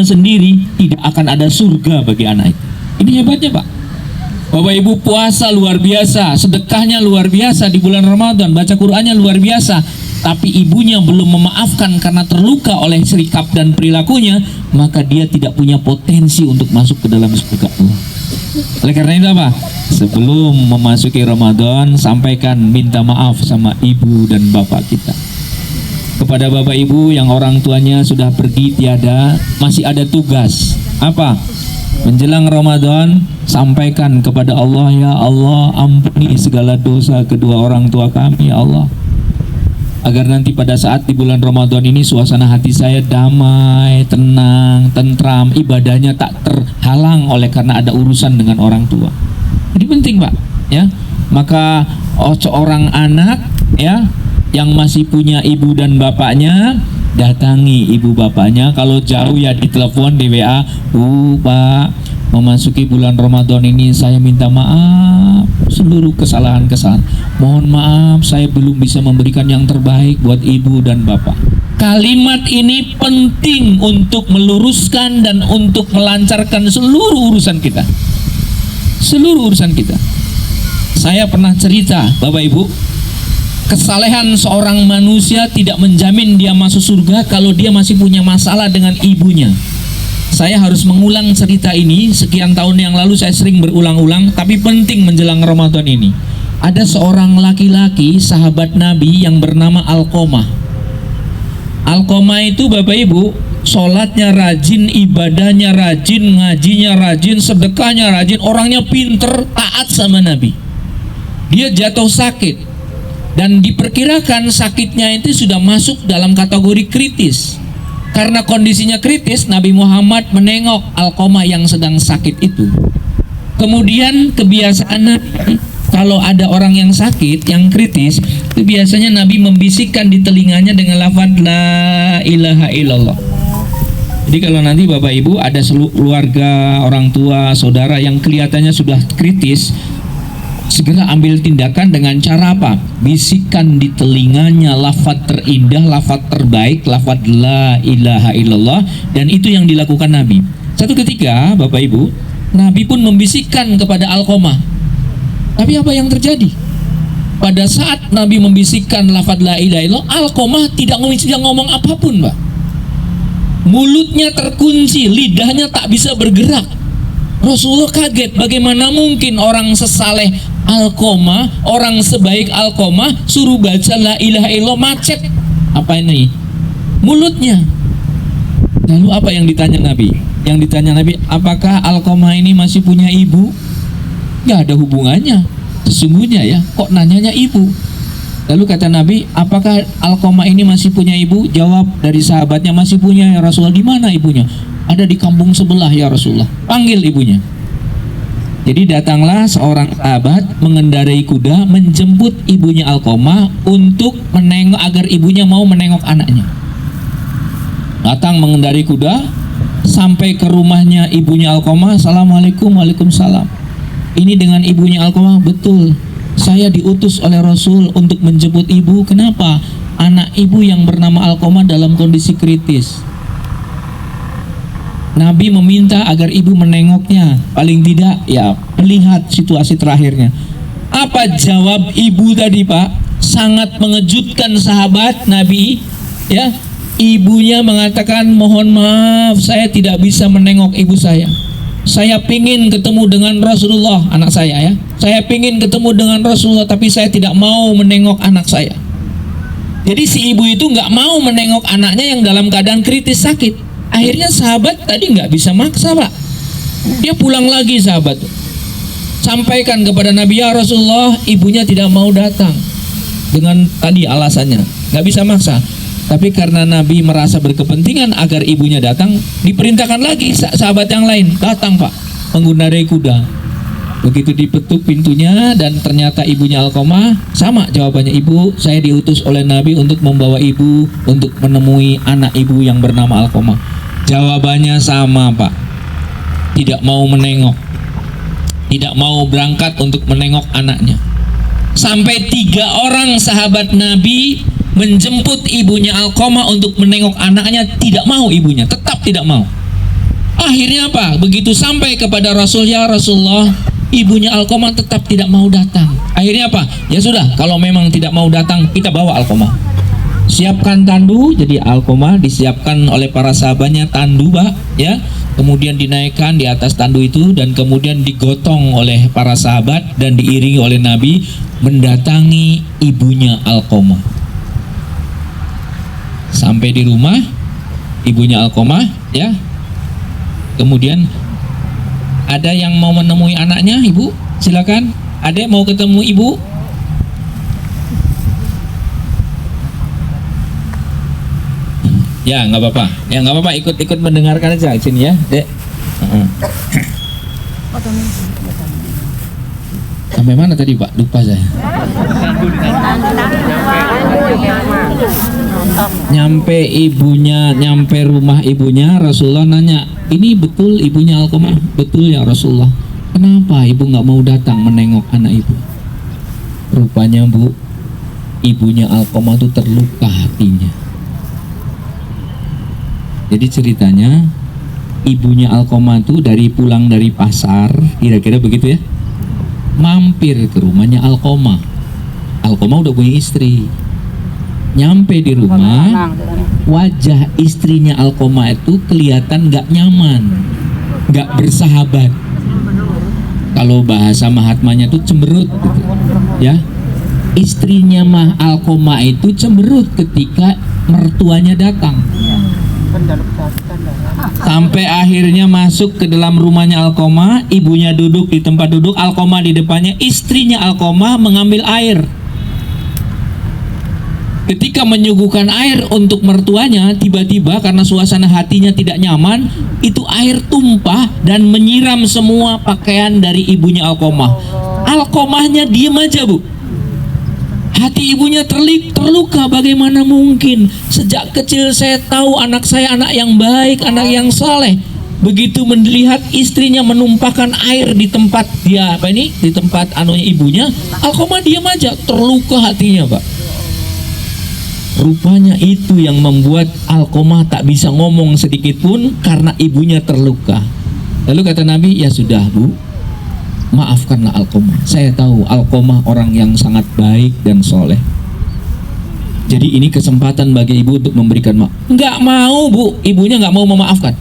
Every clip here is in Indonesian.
sendiri, tidak akan ada surga bagi anak itu. Ini hebatnya Pak. Bapak Ibu, puasa luar biasa, sedekahnya luar biasa di bulan Ramadan, baca Qur'annya luar biasa, tapi ibunya belum memaafkan karena terluka oleh sikap dan perilakunya, maka dia tidak punya potensi untuk masuk ke dalam surga Allah. Oleh karena itu apa? Sebelum memasuki Ramadan, sampaikan minta maaf sama ibu dan bapak kita. Kepada bapak ibu yang orang tuanya sudah pergi tiada, masih ada tugas. Apa? Menjelang Ramadan, sampaikan kepada Allah, ya Allah, ampuni segala dosa kedua orang tua kami, ya Allah. Agar nanti pada saat di bulan Ramadan ini suasana hati saya damai, tenang, tentram, ibadahnya tak terhalang oleh karena ada urusan dengan orang tua. Jadi penting Pak, ya. Maka seorang anak, ya, yang masih punya ibu dan bapaknya, datangi ibu bapaknya. Kalau jauh ya ditelepon, di WA, Pak, memasuki bulan Ramadan ini saya minta maaf seluruh kesalahan-kesalahan. Mohon maaf saya belum bisa memberikan yang terbaik buat ibu dan bapak. Kalimat ini penting untuk meluruskan dan untuk melancarkan seluruh urusan kita. Seluruh urusan kita. Saya pernah cerita, Bapak Ibu, kesalehan seorang manusia tidak menjamin dia masuk surga kalau dia masih punya masalah dengan ibunya. Saya harus mengulang cerita ini, sekian tahun yang lalu saya sering berulang-ulang, tapi penting menjelang Ramadan ini. Ada seorang laki-laki sahabat Nabi yang bernama Alqamah. Alqamah itu Bapak Ibu, sholatnya rajin, ibadahnya rajin, ngajinya rajin, sedekahnya rajin, orangnya pinter, taat sama Nabi. Dia jatuh sakit dan diperkirakan sakitnya itu sudah masuk dalam kategori kritis. Karena kondisinya kritis, Nabi Muhammad menengok Alqamah yang sedang sakit itu. Kemudian kebiasaan Nabi, kalau ada orang yang sakit, yang kritis, itu biasanya Nabi membisikkan di telinganya dengan lafaz la ilaha illallah. Jadi kalau nanti Bapak Ibu ada keluarga, orang tua, saudara yang kelihatannya sudah kritis, segera ambil tindakan dengan cara apa? Bisikan di telinganya lafaz terindah, lafaz terbaik, lafaz la ilaha illallah, dan itu yang dilakukan Nabi. Satu ketika Bapak Ibu, Nabi pun membisikkan kepada Alqamah. Tapi apa yang terjadi? Pada saat Nabi membisikkan lafaz la ilaha illallah, Alqamah tidak ngomong apapun, Pak. Mulutnya terkunci, lidahnya tak bisa bergerak. Rasulullah kaget, bagaimana mungkin orang sesaleh Alqamah, orang sebaik Alqamah suruh baca la ilaha illallah macet. Apa ini? Mulutnya. Lalu apa yang ditanya Nabi? Yang ditanya Nabi, apakah Alqamah ini masih punya ibu? Gak ada hubungannya. Sesungguhnya ya, kok nanyanya ibu? Lalu kata Nabi, apakah Alqamah ini masih punya ibu? Jawab dari sahabatnya, masih punya ya Rasulullah. Di mana ibunya? Ada di kampung sebelah ya Rasulullah. Panggil ibunya. Jadi datanglah seorang sahabat mengendarai kuda menjemput ibunya Alqamah untuk menengok, agar ibunya mau menengok anaknya. Datang mengendarai kuda sampai ke rumahnya ibunya Alqamah. Assalamualaikum, waalaikumsalam. Ini dengan ibunya Alqamah. Betul, saya diutus oleh Rasul untuk menjemput ibu. Kenapa? Anak ibu yang bernama Alqamah dalam kondisi kritis. Nabi meminta agar ibu menengoknya, paling tidak ya melihat situasi terakhirnya. Apa jawab ibu tadi Pak? Sangat mengejutkan sahabat Nabi, ya. Ibunya mengatakan, mohon maaf saya tidak bisa menengok ibu saya. Saya pingin ketemu dengan Rasulullah, anak saya ya. Saya pingin ketemu dengan Rasulullah, tapi saya tidak mau menengok anak saya. Jadi si ibu itu nggak mau menengok anaknya yang dalam keadaan kritis sakit. Akhirnya sahabat tadi nggak bisa maksa Pak. Dia pulang lagi sahabat. Sampaikan kepada Nabi, ya Rasulullah, ibunya tidak mau datang. Dengan tadi alasannya, nggak bisa maksa. Tapi karena Nabi merasa berkepentingan agar ibunya datang, diperintahkan lagi sahabat yang lain datang Pak, mengendarai kuda. Begitu dipetuk pintunya dan ternyata ibunya Alqamah, sama jawabannya, ibu, saya diutus oleh Nabi untuk membawa ibu untuk menemui anak ibu yang bernama Alqamah. Jawabannya sama Pak, tidak mau menengok, tidak mau berangkat untuk menengok anaknya. Sampai 3 orang sahabat Nabi menjemput ibunya Alqamah untuk menengok anaknya, tidak mau ibunya, tetap tidak mau. Akhirnya apa? Begitu sampai kepada Rasul, ya Rasulullah, ibunya Alqamah tetap tidak mau datang. Akhirnya apa? Ya sudah, kalau memang tidak mau datang, kita bawa Alqamah. Siapkan tandu. Jadi Alqamah disiapkan oleh para sahabatnya tandu, Pak, ya. Kemudian dinaikkan di atas tandu itu dan kemudian digotong oleh para sahabat dan diiringi oleh Nabi mendatangi ibunya Alqamah. Sampai di rumah ibunya Alqamah, ya. Kemudian ada yang mau menemui anaknya, Ibu? Silakan. Ada yang mau ketemu Ibu? Ya, nggak apa-apa. Ya, nggak apa-apa. Ikut mendengarkan aja sini ya, Dek. Sampai mana tadi, Pak? Lupa saya. Nyampe rumah ibunya, Rasulullah nanya, ini betul ibunya Alqamah? Betul ya Rasulullah. Kenapa ibu nggak mau datang menengok anak ibu? Rupanya, Bu, ibunya Alqamah itu terluka hatinya. Jadi ceritanya, ibunya Alqamah itu pulang dari pasar, kira-kira begitu ya, mampir ke rumahnya Alqamah. Alqamah udah punya istri. Nyampe di rumah, wajah istrinya Alqamah itu kelihatan gak nyaman, gak bersahabat. Kalau bahasa Mahatmanya itu cemberut gitu, ya. Istrinya Alqamah itu cemberut ketika mertuanya datang. Sampai akhirnya masuk ke dalam rumahnya Alqamah, ibunya duduk di tempat duduk, Alqamah di depannya, istrinya Alqamah mengambil air. Ketika menyuguhkan air untuk mertuanya, tiba-tiba karena suasana hatinya tidak nyaman, itu air tumpah dan menyiram semua pakaian dari ibunya Alqamah. Alqamahnya diem aja, Bu. Hati ibunya terluka. Bagaimana mungkin? Sejak kecil saya tahu anak saya anak yang baik, anak yang saleh. Begitu melihat istrinya menumpahkan air di tempat di tempat ibunya, Alqamah diam aja, terluka hatinya, Pak. Rupanya itu yang membuat Alqamah tak bisa ngomong sedikit pun karena ibunya terluka. Lalu kata Nabi, ya sudah, Bu, maafkanlah Alqamah. Saya tahu Alqamah orang yang sangat baik dan soleh. Jadi ini kesempatan bagi ibu untuk memberikan maaf. Nggak mau, Bu, ibunya nggak mau memaafkan.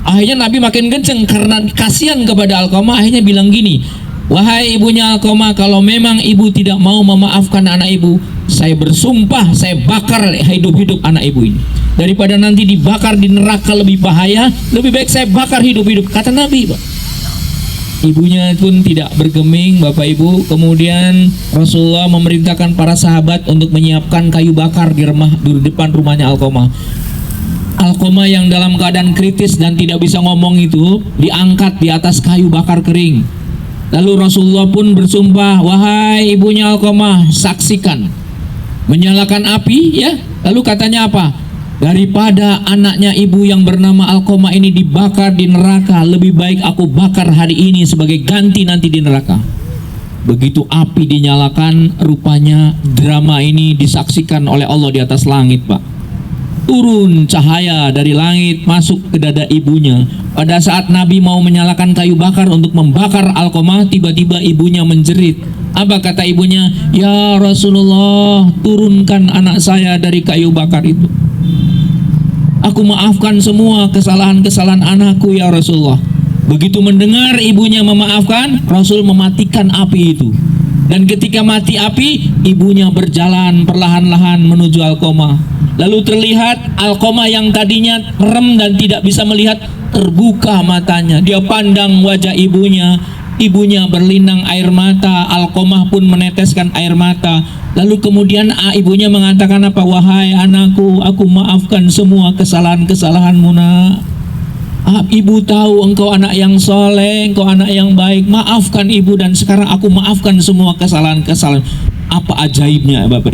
Akhirnya Nabi makin kenceng karena kasihan kepada Alqamah. Akhirnya bilang gini, wahai ibunya Alqamah, kalau memang ibu tidak mau memaafkan anak ibu, saya bersumpah saya bakar hidup-hidup anak ibu ini. Daripada nanti dibakar di neraka lebih bahaya, lebih baik saya bakar hidup-hidup, kata Nabi, Pak. Ibunya pun tidak bergeming, Bapak Ibu. Kemudian Rasulullah memerintahkan para sahabat untuk menyiapkan kayu bakar di depan rumahnya Alqamah. Alqamah yang dalam keadaan kritis dan tidak bisa ngomong itu diangkat di atas kayu bakar kering. Lalu Rasulullah pun bersumpah, wahai ibunya Alqamah, saksikan. Menyalakan api, ya. Lalu katanya apa? Daripada anaknya ibu yang bernama Alqamah ini dibakar di neraka, lebih baik aku bakar hari ini sebagai ganti nanti di neraka. Begitu api dinyalakan, rupanya drama ini disaksikan oleh Allah di atas langit, Pak. Turun cahaya dari langit masuk ke dada ibunya. Pada saat Nabi mau menyalakan kayu bakar untuk membakar Alqamah, tiba-tiba ibunya menjerit. Apa kata ibunya? Ya Rasulullah, turunkan anak saya dari kayu bakar itu. Aku maafkan semua kesalahan-kesalahan anakku ya Rasulullah. Begitu mendengar ibunya memaafkan, Rasul mematikan api itu. Dan ketika mati api, ibunya berjalan perlahan-lahan menuju Alqamah. Lalu terlihat Alqamah yang tadinya merem dan tidak bisa melihat, terbuka matanya. Dia pandang wajah ibunya. Ibunya berlinang air mata, Alqamah pun meneteskan air mata. Lalu kemudian ibunya mengatakan apa? Wahai anakku, aku maafkan semua kesalahan-kesalahanmu, nak. Ibu tahu engkau anak yang soleh, engkau anak yang baik. Maafkan ibu, dan sekarang aku maafkan semua kesalahan-kesalahan. Apa ajaibnya, Bapak?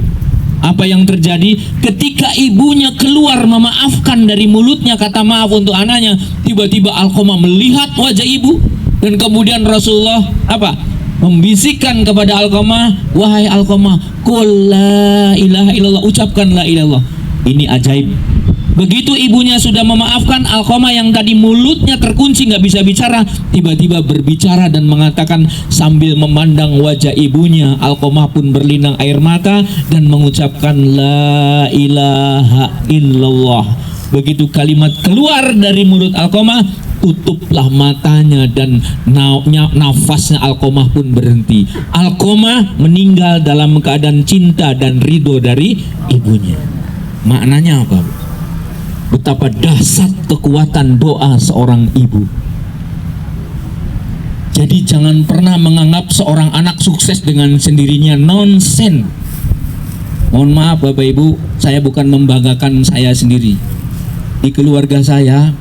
Apa yang terjadi ketika ibunya keluar memaafkan dari mulutnya kata maaf untuk anaknya, tiba-tiba Alqamah melihat wajah ibu. Dan kemudian Rasulullah apa? Membisikkan kepada Alqamah, wahai Alqamah, qul la ilaha illallah, ucapkan la ilaha illallah. Ini ajaib. Begitu ibunya sudah memaafkan, Alqamah yang tadi mulutnya terkunci nggak bisa bicara, tiba-tiba berbicara dan mengatakan sambil memandang wajah ibunya. Alqamah pun berlinang air mata dan mengucapkan la ilaha illallah. Begitu kalimat keluar dari mulut Alqamah, tutuplah matanya dan nafasnya Alqamah pun berhenti. Alqamah meninggal dalam keadaan cinta dan ridho dari ibunya. Maknanya apa, Bu? Betapa dahsyat kekuatan doa seorang ibu. Jadi jangan pernah menganggap seorang anak sukses dengan sendirinya, nonsen. Mohon maaf Bapak Ibu, saya bukan membanggakan saya sendiri. Di keluarga saya,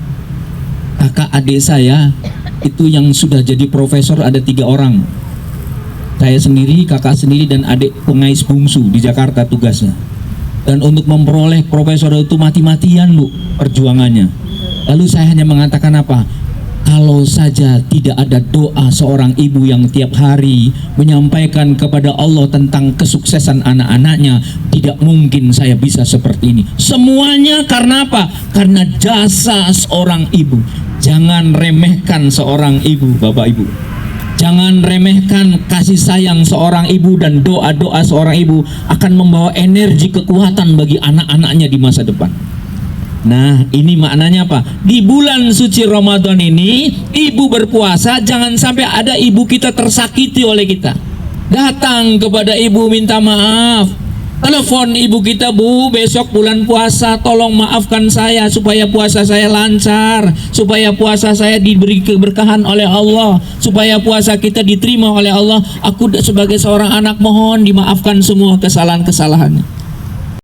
kakak adik saya itu yang sudah jadi profesor ada 3 orang. Saya sendiri, kakak sendiri, dan adik pengais bungsu di Jakarta tugasnya. Dan untuk memperoleh profesor itu mati-matian, Bu, perjuangannya. Lalu saya hanya mengatakan apa? Kalau saja tidak ada doa seorang ibu yang tiap hari menyampaikan kepada Allah tentang kesuksesan anak-anaknya, tidak mungkin saya bisa seperti ini. Semuanya karena apa? Karena jasa seorang ibu. Jangan remehkan seorang ibu, Bapak Ibu. Jangan remehkan kasih sayang seorang ibu dan doa-doa seorang ibu akan membawa energi kekuatan bagi anak-anaknya di masa depan. Nah, ini maknanya apa? Di bulan suci Ramadan ini, ibu berpuasa, jangan sampai ada ibu kita tersakiti oleh kita. Datang kepada ibu minta maaf. Telepon ibu kita, Bu, besok bulan puasa, tolong maafkan saya supaya puasa saya lancar, supaya puasa saya diberi keberkahan oleh Allah, supaya puasa kita diterima oleh Allah. Aku sebagai seorang anak mohon dimaafkan semua kesalahan-kesalahannya.